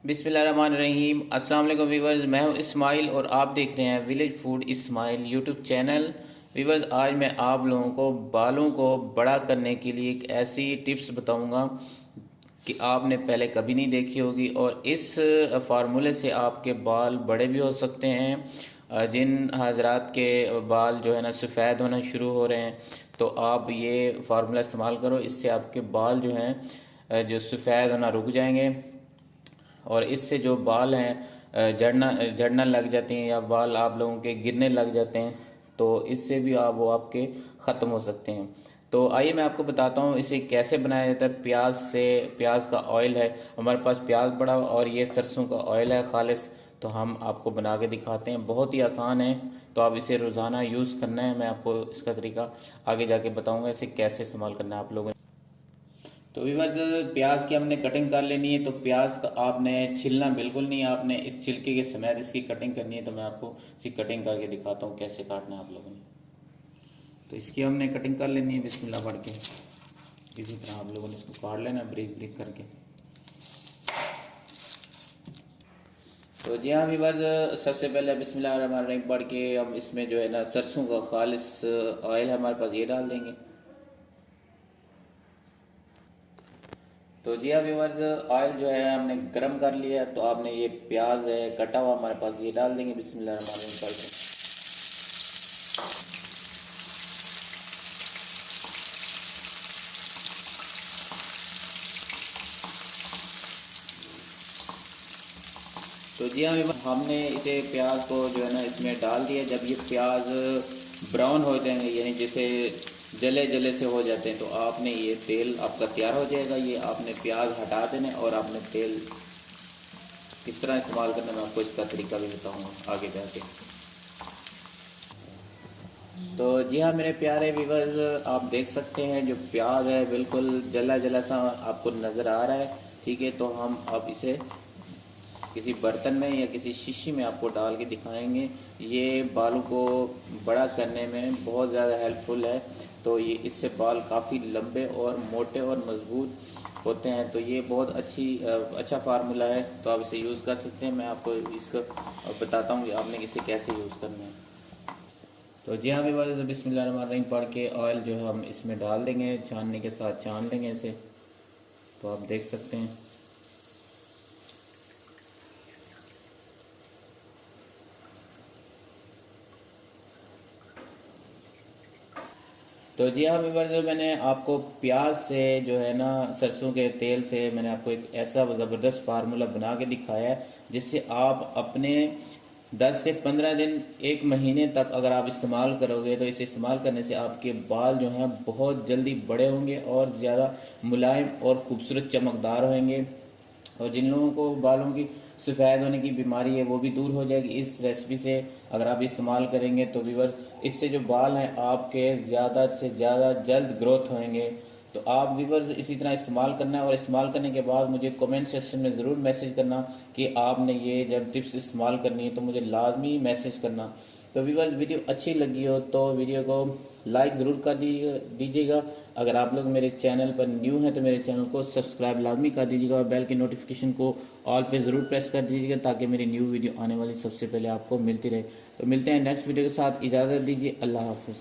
बिस्मिल्लाहिर्रहमानिर्रहीम। अस्सलाम वालेकुम वीवर्स, मैं हूं इस्माइल और आप देख रहे हैं village food Ismail YouTube channel. Viewers, आज मैं आप लोगों को बालों को बड़ा करने के लिए एक ऐसी टिप्स बताऊंगा कि आपने पहले कभी नहीं देखी होगी और इस फार्मूले से आपके बाल बड़े भी हो सकते हैं। जिन हजरात के बाल जो है ना सफ़ेद होना शुरू हो रहे हैं, तो आप ये फार्मूला इस्तेमाल करो। इससे आपके बाल जो हैं जो सफ़ेद होना रुक जाएंगे और इससे जो बाल हैं झड़ना झड़ना लग जाते हैं या बाल आप लोगों के गिरने लग जाते हैं, तो इससे भी वो आपके ख़त्म हो सकते हैं। तो आइए मैं आपको बताता हूँ इसे कैसे बनाया जाता है। प्याज से, प्याज का ऑयल है हमारे पास, प्याज बड़ा और ये सरसों का ऑयल है खालिस। तो हम आपको बना के दिखाते हैं, बहुत ही आसान है। तो आप इसे रोज़ाना यूज़ करना है। मैं आपको इसका तरीका आगे जाके बताऊंगा इसे कैसे इस्तेमाल करना है आप लोगों ने। तो व्यूअर्स, प्याज की हमने कटिंग कर लेनी है। तो प्याज का आपने छिलना बिल्कुल नहीं, आपने इस छिलके के समेत इसकी कटिंग करनी है। तो मैं आपको इसकी कटिंग करके दिखाता हूँ कैसे काटना है आप लोगों ने। तो इसकी हमने कटिंग कर लेनी है बिस्मिल्लाह पढ़ के। इसी तरह आप लोगों ने इसको काट लेना ब्रीक ब्रीक करके। तो जी हाँ व्यूअर्स, सबसे पहले बिस्मिल्लाह रहमान रहीम पढ़ के हम इसमें जो है ना सरसों का खालिस ऑयल हमारे पास, ये डाल देंगे। तो जी हाँ व्यूअर्स, ऑयल जो है हमने गरम कर लिया। तो आपने ये प्याज है कटा हुआ हमारे पास, ये डाल देंगे बिस्मिल्लाहिर्रहमानिर्रहीम करके। तो जी हाँ व्यूअर्स, हमने इसे प्याज को जो है ना इसमें डाल दिया। जब ये प्याज ब्राउन हो जाएंगे, यानी जैसे जले जले से हो जाते हैं, तो आपने ये तेल आपका तैयार हो जाएगा। ये आपने प्याज हटा देना और आपने तेल किस तरह इस्तेमाल करना मैं आपको इसका तरीका भी बताऊंगा आगे जाके। तो जी हाँ मेरे प्यारे व्यूवर्स, आप देख सकते हैं जो प्याज है बिल्कुल जला जला सा आपको नज़र आ रहा है। ठीक है, तो हम अब इसे किसी बर्तन में या किसी शीशी में आपको डाल के दिखाएंगे। ये बालों को बड़ा करने में बहुत ज़्यादा हेल्पफुल है। तो ये इससे बाल काफ़ी लंबे और मोटे और मजबूत होते हैं। तो ये बहुत अच्छा फार्मूला है, तो आप इसे यूज़ कर सकते हैं। मैं आपको इसका बताता हूँ कि आपने इसे कैसे यूज़ करना है। तो जी हाँ व्यूअर्स, बिस्मिल्लाहिर्रहमानिर्रहीम पढ़ के ऑयल जो है हम इसमें डाल देंगे, छानने के साथ छान लेंगे इसे। तो आप देख सकते हैं। तो जी हाँ व्यूअर्स, मैंने आपको प्याज से जो है ना सरसों के तेल से मैंने आपको एक ऐसा ज़बरदस्त फार्मूला बना के दिखाया है जिससे आप अपने 10 से 15 दिन, एक महीने तक अगर आप इस्तेमाल करोगे, तो इसे इस्तेमाल करने से आपके बाल जो हैं बहुत जल्दी बड़े होंगे और ज़्यादा मुलायम और खूबसूरत चमकदार होंगे। और जिन लोगों को बालों की सफ़ेद होने की बीमारी है वो भी दूर हो जाएगी इस रेसिपी से अगर आप इस्तेमाल करेंगे। तो व्यूअर्स, इससे जो बाल हैं आपके ज़्यादा से ज़्यादा जल्द ग्रोथ होंगे। तो आप व्यूअर्स इसी तरह इस्तेमाल करना है और इस्तेमाल करने के बाद मुझे कमेंट सेक्शन में ज़रूर मैसेज करना कि आपने ये जब टिप्स इस्तेमाल करनी है, तो मुझे लाजमी मैसेज करना। तो व्यूअर्स, वीडियो अच्छी लगी हो तो वीडियो को लाइक ज़रूर कर दीजिएगा। अगर आप लोग मेरे चैनल पर न्यू हैं तो मेरे चैनल को सब्सक्राइब लाजमी कर दीजिएगा और बेल की नोटिफिकेशन को ऑल पे ज़रूर प्रेस कर दीजिएगा ताकि मेरी न्यू वीडियो आने वाली सबसे पहले आपको मिलती रहे। तो मिलते हैं नेक्स्ट वीडियो के साथ, इजाज़त दीजिए, अल्लाह हाफिज़।